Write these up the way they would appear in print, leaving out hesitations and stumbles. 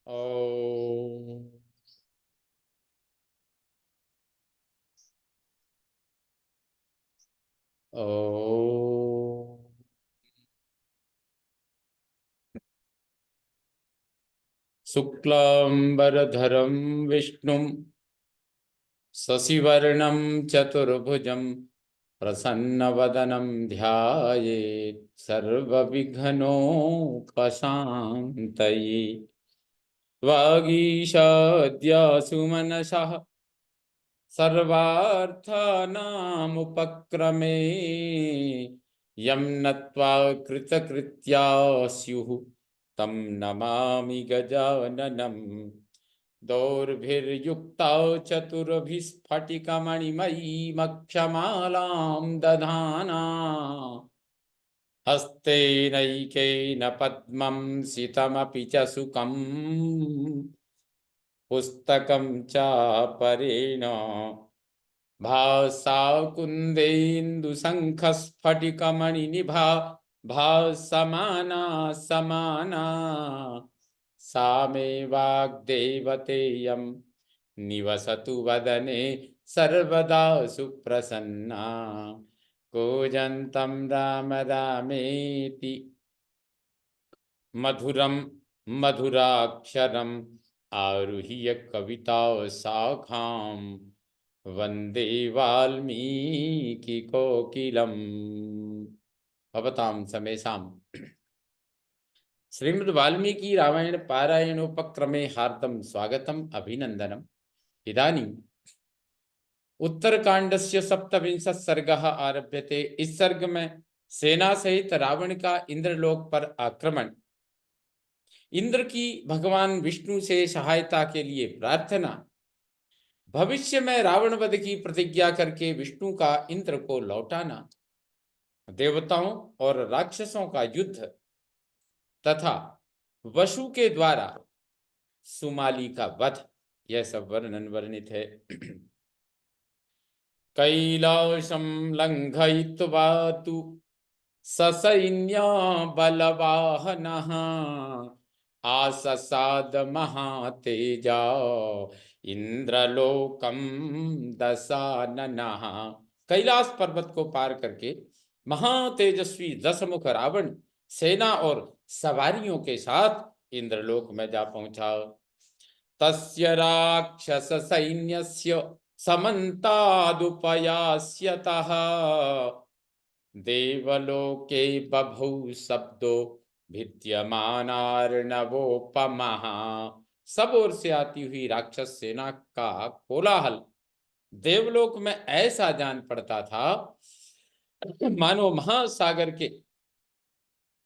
ओम ओम शुक्लांबरधरं विष्णुं शशिवर्णं चतुर्भुजं प्रसन्नवदनं ध्यायेत् सर्वविघ्नोपशान्तये। वागीशाद्यासु मनसः सर्वार्थानामुपक्रमे यं नत्वा कृतकृत्या स्युः तं नमामि गजाननम्। दोर्भिर्युक्ता चतुर्भिस्फटिकमणिमयीमक्षमालां दधाना हस्तेनैकेन पद्मं सितमपि च सुकम् पुस्तकं चापरेण भासा कुन्देन्दुशङ्खस्फटिकमणिनिभा भासमाना समाना सा मे वाग्देवतेयं निवसतु वदने सर्वदा सुप्रसन्ना। कूजन्तं राम रामेति मधुरं मधुराक्षरम् आरुह्य कविता शाखां वन्दे वाल्मीकि कोकिलम्। भवतां समेषां श्रीमद् वाल्मीकि रामायण पारायणोपक्रमे हार्दं स्वागतम् अभिनन्दनम्। इदानीम् उत्तरकांडस्य सप्तविंशः सर्गः आरभ्यते। इस सर्ग में सेना सहित रावण का इंद्रलोक पर आक्रमण, इंद्र की भगवान विष्णु से सहायता के लिए प्रार्थना, भविष्य में रावण वध की प्रतिज्ञा करके विष्णु का इंद्र को लौटाना, देवताओं और राक्षसों का युद्ध तथा वसु के द्वारा सुमाली का वध, यह सब वर्णन वर्णित है। कैलाशं लंघयित्वा तु ससैन्या बलवाहनः आससाद महातेजा इंद्रलोकम दशाननः। कैलाश पर्वत को पार करके महातेजस्वी दशमुख रावण सेना और सवारियों के साथ इंद्रलोक में जा पहुंचा। तस्य राक्षस सैन्यस्य समन्तादुपयास्यतः देवलोके बभौ शब्दो भिद्यमानार्णवोपमः। सब ओर से आती हुई राक्षस सेना का कोलाहल देवलोक में ऐसा जान पड़ता था मानो महासागर के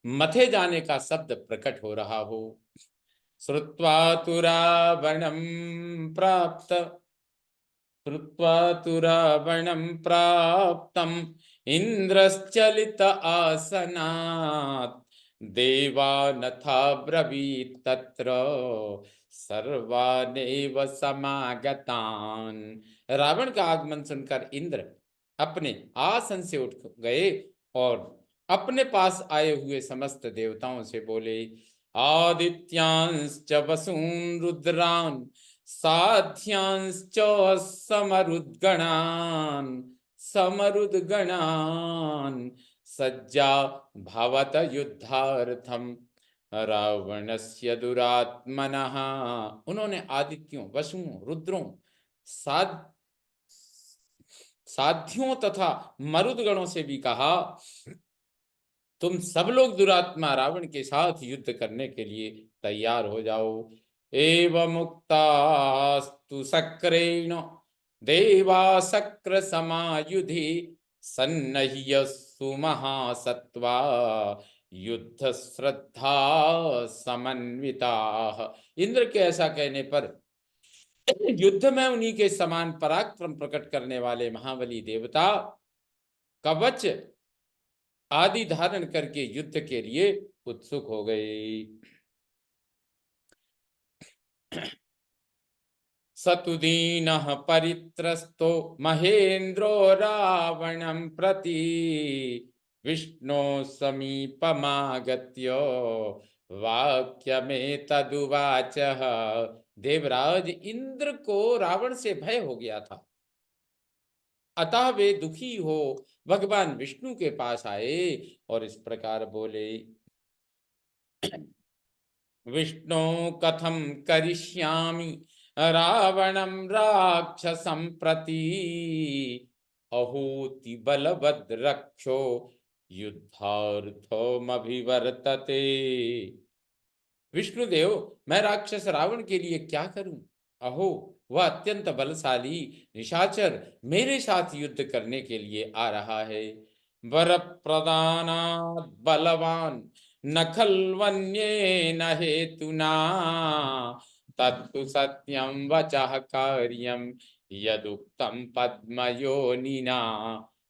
मथे जाने का शब्द प्रकट हो रहा हो। श्रुत्वा तु रावणं प्राप्तम् इंद्रश्चलित आसनात् देवानथा ब्रवीत् तत्र सर्वानेव समागतान्। रावण का आगमन सुनकर इंद्र अपने आसन से उठ गए और अपने पास आए हुए समस्त देवताओं से बोले, आदित्यांश्च वसून् रुद्रान् साध्यांश्च समरुद्गणान् सज्जा भवत युद्धार्थम रावणस्य दुरात्मनः। उन्होंने आदित्यों, वसुओं, रुद्रों, साध्यों तथा मरुदगणों से भी कहा, तुम सब लोग दुरात्मा रावण के साथ युद्ध करने के लिए तैयार हो जाओ। एवमुक्तास्तु सक्रेण देवा शक्र समायुधि सन्नह्य सुमहासत्वा युद्ध श्रद्धा समन्विताः। इंद्र के ऐसा कहने पर युद्ध में उन्हीं के समान पराक्रम प्रकट करने वाले महाबली देवता कवच आदि धारण करके युद्ध के लिए उत्सुक हो गए। सतुदीनः परित्रस्तो महेन्द्रो रावणं प्रति विष्णो समीपमागत्य वाक्य में तदुवाच। देवराज इंद्र को रावण से भय हो गया था, अतः वे दुखी हो भगवान विष्णु के पास आए और इस प्रकार बोले, विष्णु कथम करिष्यामि रावणं राक्षसं प्रति, अहोति बलवद्रक्षो युद्धार्थमभिवर्तते। विष्णुदेव, मैं राक्षस रावण के लिए क्या करूं? अहो, वह अत्यंत बलशाली निशाचर मेरे साथ युद्ध करने के लिए आ रहा है। वर प्रदानात् बलवान न खल्वन्येन हेतुना, तत्तु सत्यं वचः कार्यं यदुक्तं पद्मयोनिना।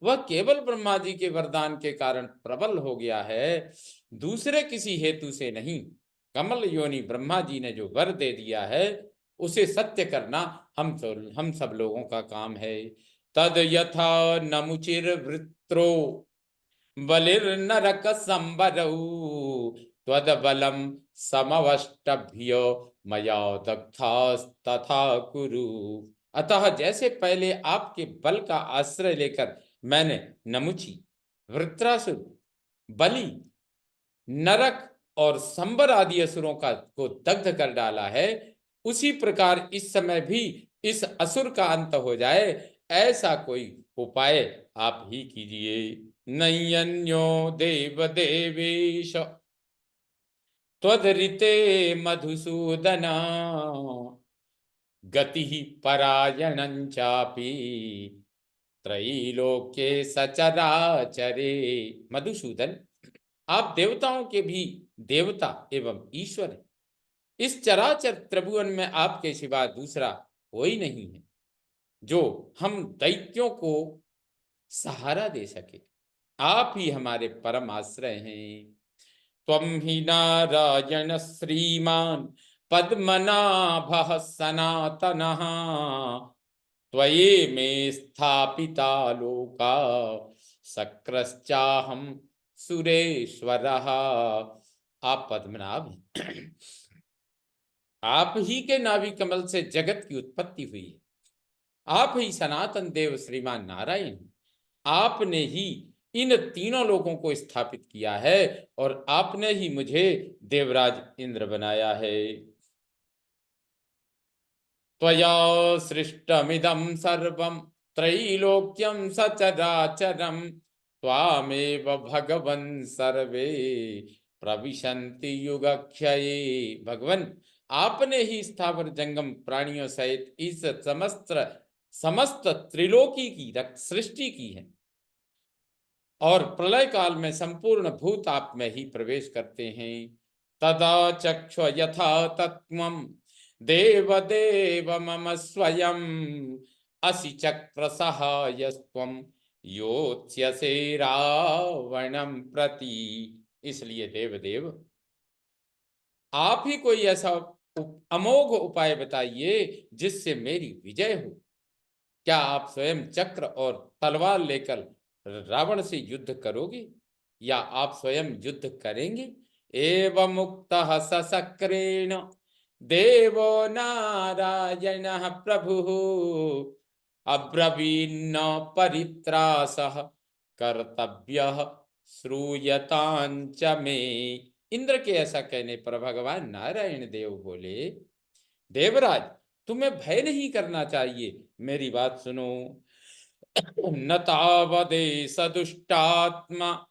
वह केवल ब्रह्मा जी के वरदान के कारण प्रबल हो गया है, दूसरे किसी हेतु से नहीं। कमल योनि ब्रह्मा जी ने जो वर दे दिया है उसे सत्य करना हम सब लोगों का काम है। तद यथा नमुचिर वृत्रो बलिर्नरक संबरऊ, त्वद बलम समवष्टभ्य मया दग्धास्तथा कुरु। अतः जैसे पहले आपके बल का आश्रय लेकर मैंने नमुची, वृत्रासुर, बलि, नरक और संबर आदि असुरों का को दग्ध कर डाला है, उसी प्रकार इस समय भी इस असुर का अंत हो जाए, ऐसा कोई उपाय आप ही कीजिए। नयन्यो देव देवेश त्वदरिते मधुसूदन, गति परायणं चापि त्रैलोक्ये सचराचरे। मधुसूदन, आप देवताओं के भी देवता एवं ईश्वर हैं। इस चराचर त्रिभुवन में आपके सिवा दूसरा कोई नहीं है जो हम दैत्यों को सहारा दे सके। आप ही हमारे परम आश्रय हैं। त्वं हि नारायण श्रीमान पद्मनाभः सनातनः, त्वयि मे स्थापिता लोका शक्रश्चाहं सुरेश्वरः। आप पद्मनाभ हैं। आप ही के नाभि कमल से जगत की उत्पत्ति हुई है। आप ही सनातन देव श्रीमान नारायण, आपने ही इन तीनों लोगों को स्थापित किया है और आपने ही मुझे देवराज इंद्र बनाया है। त्वया सृष्टमिदं सर्वं त्रैलोक्यं सचराचरं, त्वामेव भगवन् सर्वे प्रविशन्ति युगक्षये। भगवन, आपने ही स्थावर जंगम प्राणियों सहित इस समस्त त्रिलोकी की सृष्टि की है और प्रलय काल में संपूर्ण भूत आप में ही प्रवेश करते हैं। तदा चक्ष यथा तत्त्वं देव देव मम स्वयं, असि चक्र सहायस्त्वं योत्स्यसे रावणं प्रति। इसलिए देव देव, आप ही कोई ऐसा अमोघ उपाय बताइए जिससे मेरी विजय हो। क्या आप स्वयं चक्र और तलवार लेकर रावण से युद्ध करोगे या आप स्वयं युद्ध करेंगे? एवं मुक्तः सशक्रेण देवो नारायणः प्रभुः, अब्रवीन्न परित्रासः कर्तव्यः श्रूयतांच मे। इंद्र के ऐसा कहने पर भगवान नारायण देव बोले, देवराज, तुम्हें भय नहीं करना चाहिए। मेरी बात सुनो। न तावदेश दुष्टात्मा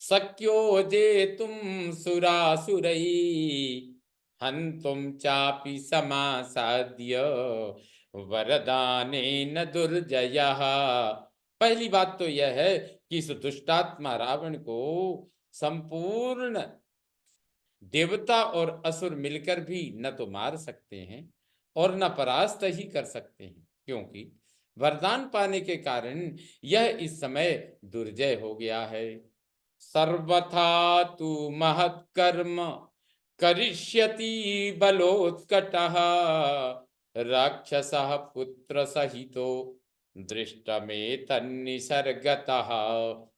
शक्यो जेतुं सुरासुरैः, हन्तुं चापि समासाद्य वरदानेन दुर्जयः। पहली बात तो यह है कि इस दुष्टात्मा रावण को संपूर्ण देवता और असुर मिलकर भी न तो मार सकते हैं और न परास्त ही कर सकते हैं, क्योंकि वरदान पाने के कारण यह इस समय दुर्जय हो गया है। सर्वथा तु महत्कर्म करिष्यति बलोत्कटः, राक्षसः पुत्र सहितो दृष्टमेतन्निसर्गतः,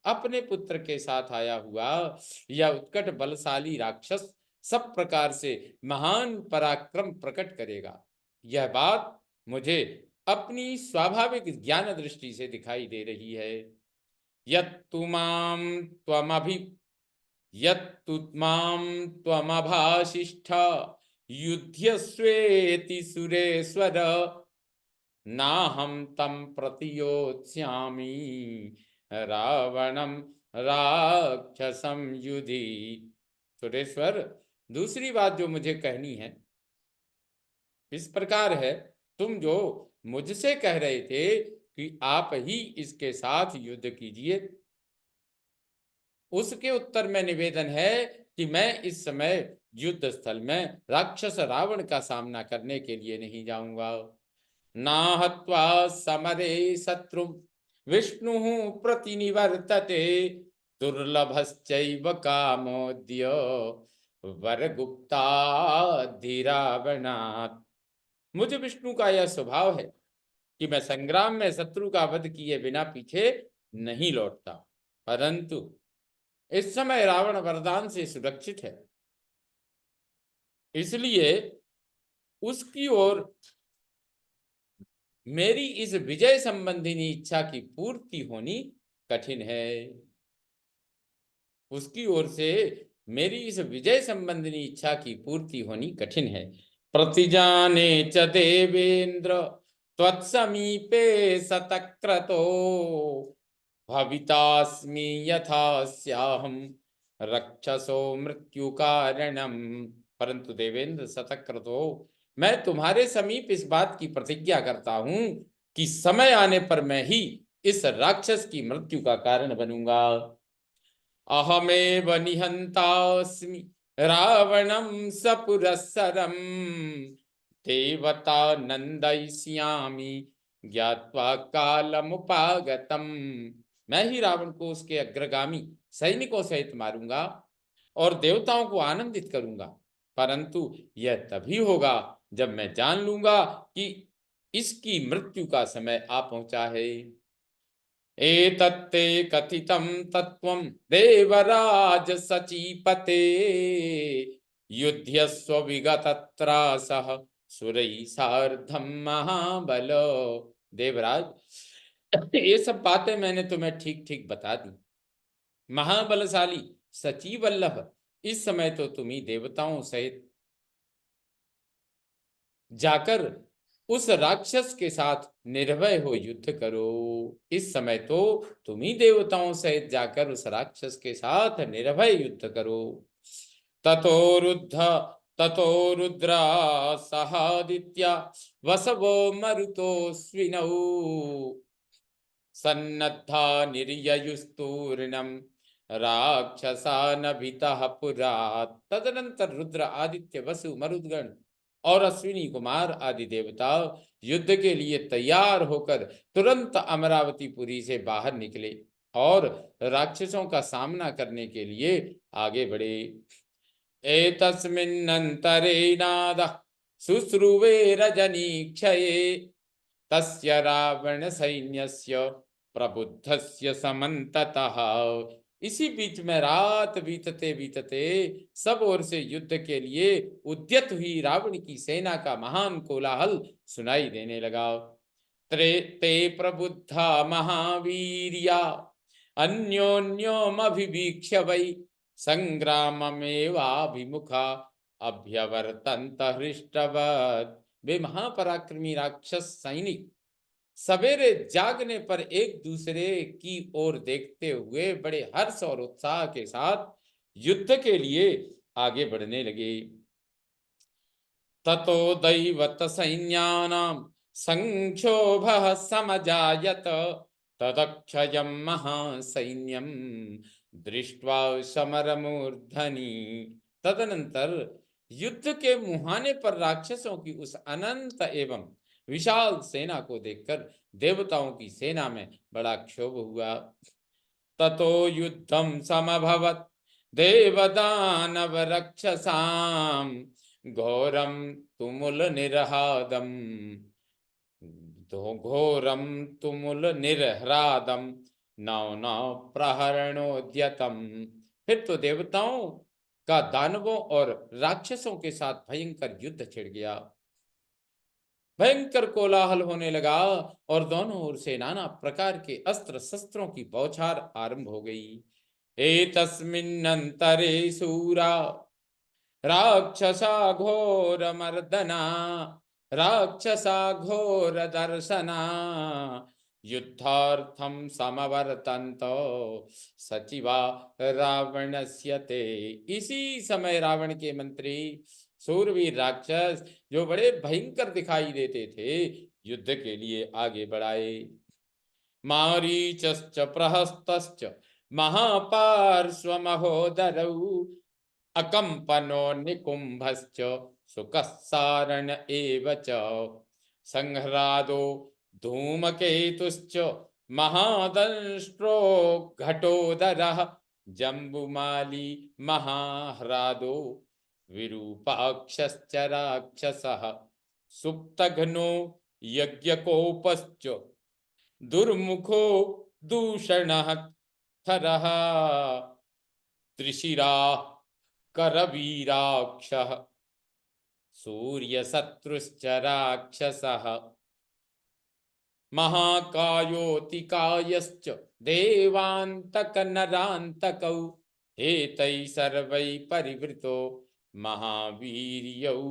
अपने पुत्र के साथ आया हुआ यह उत्कट बलशाली राक्षस सब प्रकार से महान पराक्रम प्रकट करेगा। यह बात मुझे अपनी स्वाभाविक ज्ञान दृष्टि से दिखाई दे रही है। यत्तु मां त्वमभि यत्तु मां त्वमभाशिष्ठ युध्यस्वेति सुरेश्वर, नाहं तं प्रतियोत्स्यामि रावणं राक्षसं युधि। सुरेश्वर, दूसरी बात जो मुझे कहनी है इस प्रकार है, तुम जो मुझसे कह रहे थे कि आप ही इसके साथ युद्ध कीजिए, उसके उत्तर में निवेदन है कि मैं इस समय युद्ध स्थल में राक्षस रावण का सामना करने के लिए नहीं जाऊंगा। नाहत्वा समरे शत्रु विष्णु प्रतिनिवर्तते, दुर्लभश्चैव कामोद्य वरगुप्ताधिरावणात्। मुझे विष्णु का यह स्वभाव है कि मैं संग्राम में शत्रु का वध किए बिना पीछे नहीं लौटता, परंतु इस समय रावण वरदान से सुरक्षित है, इसलिए उसकी ओर मेरी इस विजय संबंधिनी इच्छा की पूर्ति होनी कठिन है। उसकी ओर से मेरी इस विजय संबंधिनी इच्छा की पूर्ति होनी कठिन है। प्रतिजाने च देवेंद्र त्वत्समीपे सतक्रतो, भवितास्मि यथा स्याहं रक्षसो मृत्यु कारणम। परंतु देवेंद्र सतक्रतो, मैं तुम्हारे समीप इस बात की प्रतिज्ञा करता हूं कि समय आने पर मैं ही इस राक्षस की मृत्यु का कारण बनूंगा। अहमेव निहंतास्मि रावणं सपुरस्सरं, देवता नंदयिष्यामि ज्ञात्वा कालमुपागतम। मैं ही रावण को उसके अग्रगामी सैनिकों सहित मारूंगा और देवताओं को आनंदित करूंगा, परंतु यह तभी होगा जब मैं जान लूंगा कि इसकी मृत्यु का समय आ पहुंचा है। एतत्ते कथितं तत्त्वं देवराज सचीपते, युध्यस्व विगतत्रासः सुरैः सार्धं महाबलो। देवराज, ये सब बातें मैंने तुम्हें ठीक ठीक बता दी। महाबलशाली सचीवल्लभ, इस समय तो तुम ही देवताओं सहित जाकर उस राक्षस के साथ निर्भय हो युद्ध करो। इस समय तो तुम ही देवताओं सहित जाकर उस राक्षस के साथ निर्भय युद्ध करो। ततो रुद्ध ततो रुद्रा सहादित्या वसवो मरुतोऽश्विनौ, सन्नद्धा निर्ययुस्तूर्णम राक्षसानभितः पुरा। तदनंतर रुद्र, आदित्य, वसु, मरुदगण और अश्विनी कुमार आदि देवता युद्ध के लिए तैयार होकर तुरंत अमरावतीपुरी से बाहर निकले और राक्षसों का सामना करने के लिए आगे बढ़े। एतस्मिन्नन्तरे नादः शुश्रुवे रजनीक्षये, तस्य रावण सैन्यस्य प्रबुद्धस्य समन्ततः। इसी बीच में रात बीतते बीतते सब ओर से युद्ध के लिए उद्यत हुई रावण की सेना का महान कोलाहल सुनाई देने लगा। ते प्रबुद्धा महावीर्या अन्योन्योमभिवीक्ष्य वै, संग्राममेवाभिमुखा अभ्यवर्तन्त हृष्टवत्। वे महापराक्रमी राक्षस सैनिक सवेरे जागने पर एक दूसरे की ओर देखते हुए बड़े हर्ष और उत्साह के साथ युद्ध के लिए आगे बढ़ने लगे। ततो दैवत सैन्यानां संक्षोभः समजायत, तदक्षयं महासैन्यं दृष्ट्वा समरमूर्धनि। तदनंतर युद्ध के मुहाने पर राक्षसों की उस अनंत एवं विशाल सेना को देखकर देवताओं की सेना में बड़ा क्षोभ हुआ। ततो युद्धं समभवत् देवदानव रक्षसां, घोरं तुमुल निर्हादं दो घोरम तुमुल निर्ह्रादम नौ नौ प्रहरणोद्यतम। फिर तो देवताओं का दानवों और राक्षसों के साथ भयंकर युद्ध छिड़ गया। भयंकर कोलाहल होने लगा और दोनों ओर से नाना प्रकार के अस्त्र शस्त्रों की बौछार आरंभ हो गई। एतस्मिन्नन्तरे शूरा राक्षसा घोर मर्दना राक्षसा घोर दर्शना युद्धार्थम समवर्तन्त सचिवा रावणस्य ते। इसी समय रावण के मंत्री सूरवीर राक्षस जो बड़े भयंकर दिखाई देते थे युद्ध के लिए आगे बढ़ाए। मारीचश्च प्रहस्तश्च महापार्श्वमहोदरौ अकंपनो निकुंभश्च सुकस्सारण एव च संह्रादो धूमकेतुश्च महादंष्ट्रो घटोदरः जम्बुमाली महाह्रादो विरूपाक्षश्च राक्षसः सुप्तघ्नो यज्ञकोपश्च दुर्मुखो दूषणः खरः त्रिशिरा करवीराक्षः सूर्यशत्रुश्च राक्षसः महाकायोतिकायश्च देवान्तकनरान्तकौ एतैः सर्वैः परिवृतो महावीर्यौ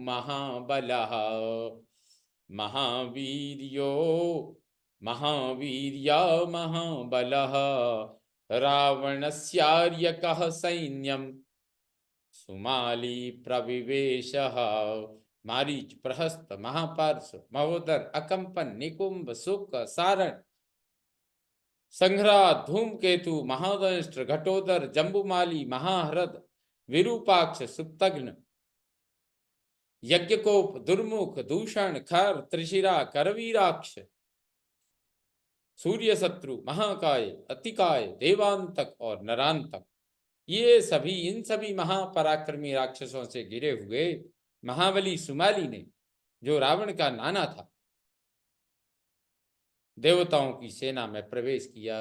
महाबलः। महावीर्यो महावीर्या महाबलः रावणस्यार्यकः सैन्यं सुमाली प्रविवेशः। मारीच प्रहस्त महापार्श्व महोदर अकंपन निकुंभ सुक सारण संघ्राद धूमकेतु महादंष्ट्र घटोदर जम्बुमाली महाह्रद विरूपाक्ष सुप्तघ्न यज्ञकोप दुर्मुख दूषण खर त्रिशिरा करवीराक्ष सूर्य शत्रु महाकाय अतिकाय देवांतक और नरांतक, ये सभी इन सभी महापराक्रमी राक्षसों से घिरे हुए महाबली सुमाली ने, जो रावण का नाना था, देवताओं की सेना में प्रवेश किया।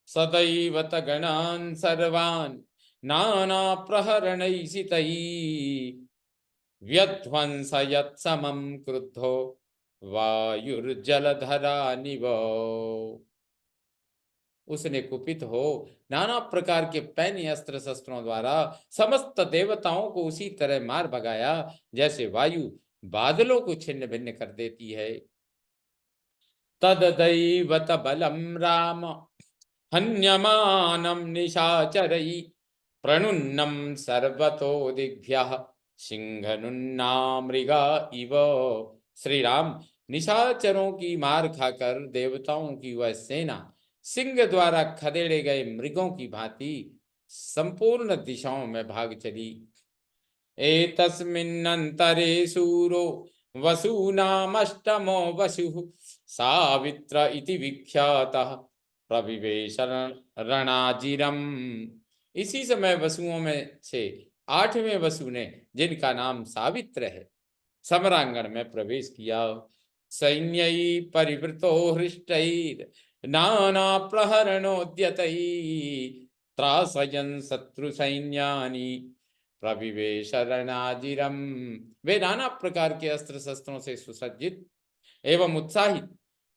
सदैव तगणान् सर्वान् नाना प्रहरणैसितैः व्यध्वंसयत् समं क्रुद्धो वायुर्जलधरानिव। उसने कुपित हो नाना प्रकार के पैनी अस्त्र शस्त्रों द्वारा समस्त देवताओं को उसी तरह मार भगाया जैसे वायु बादलों को छिन्न भिन्न कर देती है। तद्दैवत बलम राम हन्यमानं निशाचरै प्रणुन्नं सर्वतो दिग्भ्यः सिंहनुन्ना मृगा इव। श्री राम निशाचरों की मार खाकर देवताओं की वह सेना सिंह द्वारा खदेड़े गए मृगों की भांति संपूर्ण दिशाओं में भाग चली। एतस्मिन्नन्तरे शूरो वसूनामष्टमो वसुः सावित्र इति विख्यातः प्रविवेश रणाजिरम। इसी समय वसुओं में से 8वें वसु ने, जिनका नाम सावित्र है, समरांगण में प्रवेश किया। सैन्यै परिवृतो हृष्टैर नाना प्रहरणोद्यतैः त्रासयन् शत्रु सैन्यानि प्रविवेश रणाजिरम। वे नाना प्रकार के अस्त्र शस्त्रों से सुसज्जित एवं उत्साहित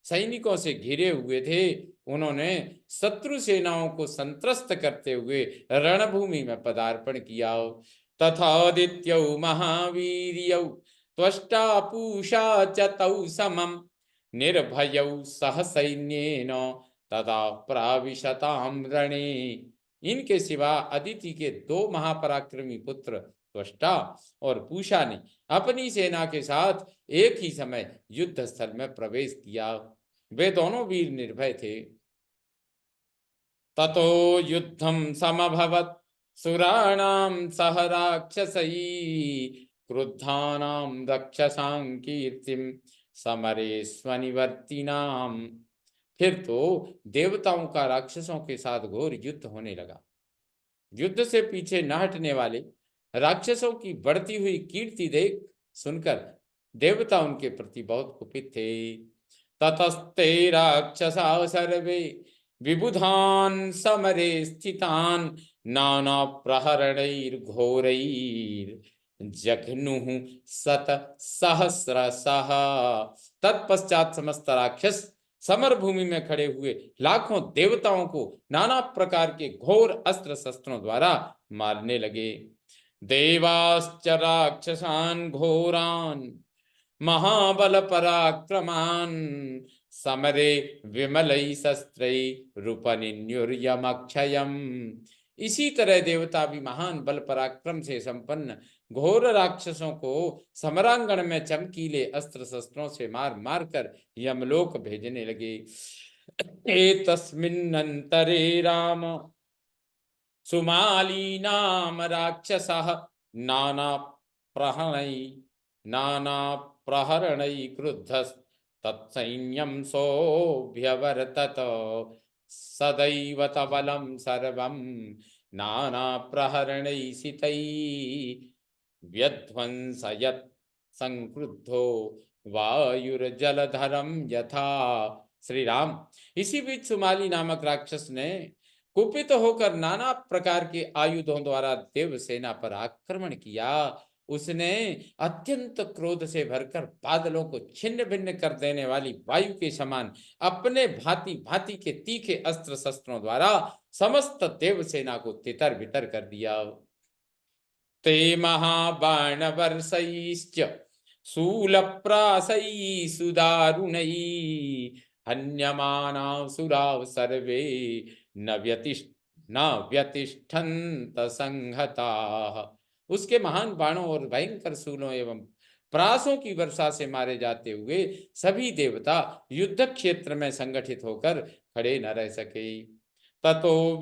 सैनिकों से घिरे हुए थे। उन्होंने शत्रु सेनाओं को संत्रस्त करते हुए रणभूमि में पदार्पण किया। तथादित्यौ महावीर्यौ त्वष्टा पूषा च तौ समं निर्भयौ सह सैन्येन तदा प्राविशतां रणे। इनके सिवा अदिति के 2 महापराक्रमी पुत्र त्वष्टा और पूषा ने अपनी सेना के साथ एक ही समय युद्ध स्थल में प्रवेश किया। वे दोनों वीर निर्भय थे। ततो युद्धं समभवत् सुराणां सह राक्षसैः क्रुद्धानां रक्षसां कीर्तिं समरे स्वनिवर्तिनां। फिर तो देवताओं का राक्षसों के साथ घोर युद्ध होने लगा। युद्ध से पीछे न हटने वाले राक्षसों की बढ़ती हुई कीर्ति देख सुनकर देवता उनके प्रति बहुत कुपित थे। ततस्ते राक्षसा सर्वे विबुधान समरे स्थितान नाना प्रहरणैर्घोरैर जघ्नुः शत सहस्रशः। तत्पश्चात समस्त राक्षस समर भूमि में खड़े हुए लाखों देवताओं को नाना प्रकार के घोर अस्त्र शस्त्रों द्वारा मारने लगे। देवाश्च राक्षसान् घोरान् महाबल पराक्रमान समरे विमलई शस्त्रै रूपनिन्युर्यमक्षयम्। इसी तरह देवता भी महान बल पराक्रम से संपन्न घोर राक्षसों को समरांगण में चमकीले अस्त्र शस्त्रों से मार मार कर यमलोक भेजने लगे। एतस्मिन्नन्तरे राम सुमाली नाम राक्षसः नाना प्रहरणै क्रुद्धस्तत्सैन्यं सोऽभ्यवर्तत सदैव तबलं सर्वं नाना प्रहरणैसितै व्यध्वंसयत् संक्रुद्धो वायुर्जलधरम यथा। श्री राम, इसी बीच सुमाली नामक राक्षस ने कुपित होकर नाना प्रकार के आयुधों द्वारा देव सेना पर आक्रमण किया। उसने अत्यंत क्रोध से भरकर बादलों को छिन्न भिन्न कर देने वाली वायु के समान अपने भांति भांति के तीखे अस्त्र शस्त्रों द्वारा समस्त देव सेना को तितर बितर कर दिया। ते महाबाण वर्षैश्च शूलप्रासैः सुदारुणैः हन्यमानासुराः सर्वे न व्यतिष्ठन्त संहताः। उसके महान बाणों और भयंकर शूलों एवं प्रासों की वर्षा से मारे जाते हुए सभी देवता युद्ध क्षेत्र में संगठित होकर खड़े न रह सके। ततो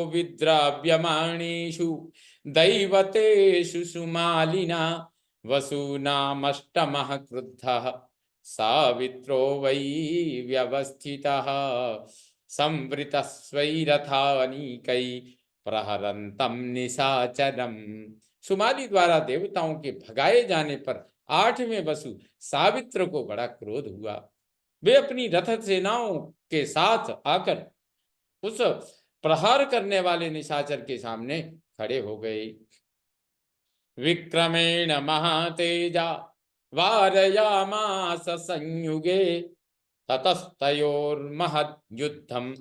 विद्राव्यमाणेषु दैवतेषु सुमालिना वसूनामष्टमः क्रुद्धः सावित्रो वै व्यवस्थितः संवृतस्वैरथानीकै प्रहरन्तं निशाचरम्। सुमाली द्वारा देवताओं के भगाए जाने पर 8वें वसु सावित्र को बड़ा क्रोध हुआ। वे अपनी रथ सेनाओं के साथ आकर उस प्रहार करने वाले निशाचर के सामने खड़े हो गए। विक्रमेण महातेजा वारयामास संयुगे ततस्तयोर्महद् युद्धम्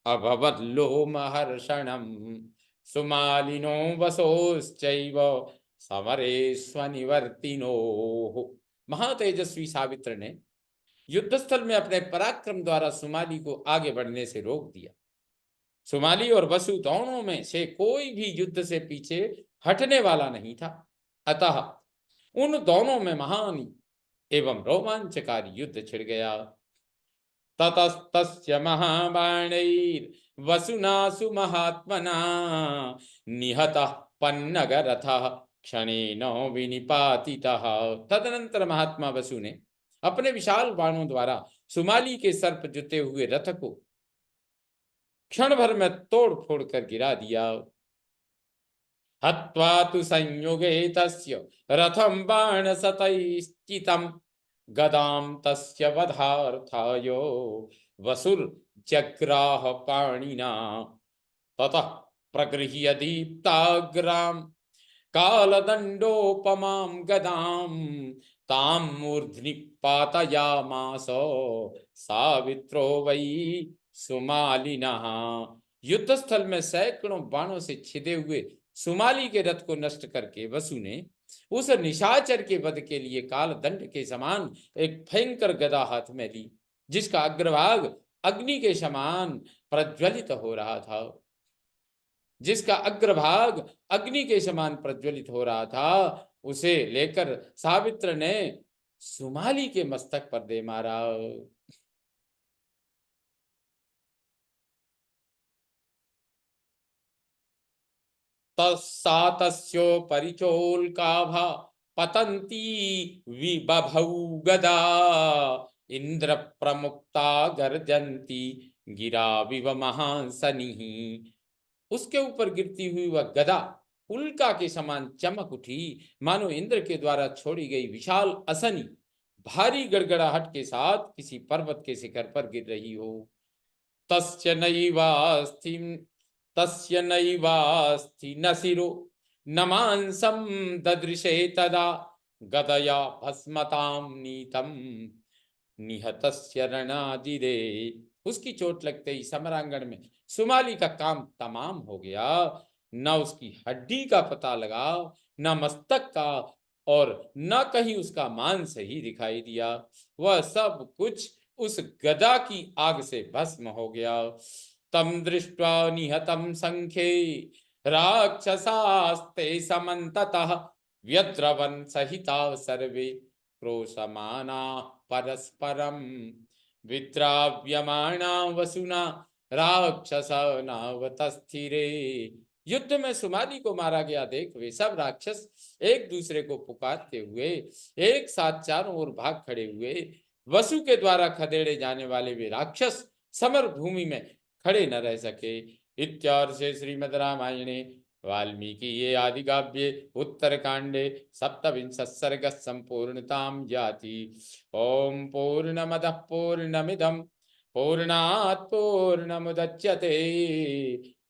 अभवल्लोमहर्षणम् सुमालिनो वसोश्चैव समरे स्वनिवर्तिनोः। महातेजस्वी सावित्र ने युद्धस्थल में अपने पराक्रम द्वारा सुमाली को आगे बढ़ने से रोक दिया। सुमाली और वसु दोनों में से कोई भी युद्ध से पीछे हटने वाला नहीं था। अतः उन दोनों में महान एवं रोमांचकारी युद्ध छिड़ गया। ततस्तस्य महाबाणैर्वसुना सुमहात्मना निहतः पन्नगरथः क्षणेन विनिपातितः। तदनंतर महात्मा वसु ने अपने विशाल बाणों द्वारा सुमाली के सर्प जुते हुए रथ को क्षण भर में तोड़ फोड़ कर गिरा दिया। हत्वा तु संयुगे तस्य रथं बाणशतैश्चितं गदां तस्य वधार्थाय वसुर्जग्राह पाणिना ततः प्रगृह्य दीप्ताग्रां कालदण्डोपमां गदां तां मूर्ध्नि पातयामास सावित्रो वै सुमालिनः। युद्धस्थल में सैकड़ों बाणों से छिदे हुए सुमाली के रथ को नष्ट करके वसु ने उस निशाचर के वध के लिए काल दंड के समान एक भयंकर गदा हाथ में ली, जिसका अग्रभाग अग्नि के समान प्रज्वलित हो रहा था। उसे लेकर सावित्र ने सुमाली के मस्तक पर दे मारा। तस्योपरिचोल्काभा पतन्ती विबभौ गदा इंद्र प्रमुक्ता गर्जन्ती गिरा विव महासनिः। उसके ऊपर गिरती हुई वह गदा उल्का के समान चमक उठी, मानो इंद्र के द्वारा छोड़ी गई विशाल असनी भारी गड़गड़ाहट के साथ किसी पर्वत के शिखर पर गिर रही हो। तस्य नैवास्ति तस्य नैवास्ति न शिरो न मांसम ददृशे तदा गदया भस्मतां नीतम निहतस्य रणाजिरे। उसकी चोट लगते ही समरांगण में सुमाली का काम तमाम हो गया। न उसकी हड्डी का पता लगा, न मस्तक का, और न कहीं उसका मांस ही दिखाई दिया। वह सब कुछ उस गदा की आग से भस्म हो गया। तम दृष्ट्वा निहतम संख्ये राक्षसास्ते समन्ततः व्यद्रवन् सहिता सर्वे क्रोशमाना परस्परम विद्राव्यमाणा वसुना राक्षस नावतस्थिरे। युद्ध में सुमाली को मारा गया देख वे सब राक्षस एक दूसरे को पुकारते हुए एक साथ चारों ओर भाग खड़े हुए। वसु के द्वारा खदेड़े जाने वाले वे राक्षस समर भूमि में खड़े न रह सके। इत्यार्षे श्रीमद् रामायणे वाल्मीकि आदि काव्ये उत्तरकांडे सप्तविंशः सर्गः संपूर्णतां याति। ओम पूर्णमदः पूर्णमिदं पूर्णात् पूर्णमुदच्यते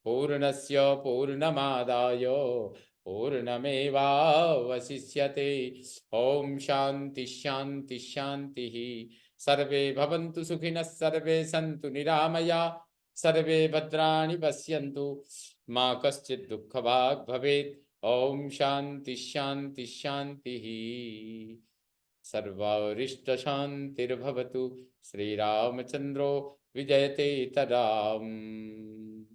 पूर्णस्य पूर्णमादाय पूर्णमेवावशिष्यते। ओम शांति शांति शांति। सर्वे भवन्तु सुखिनः सर्वे सन्तु निरामया सर्वे भद्राणि पश्यन्तु मा कश्चित् दुःखभाग् भवेत्। ओम शांति शांति शांति। सर्वारिष्ट शांतिर्भवतु। श्रीरामचंद्रो विजयते तदाम्।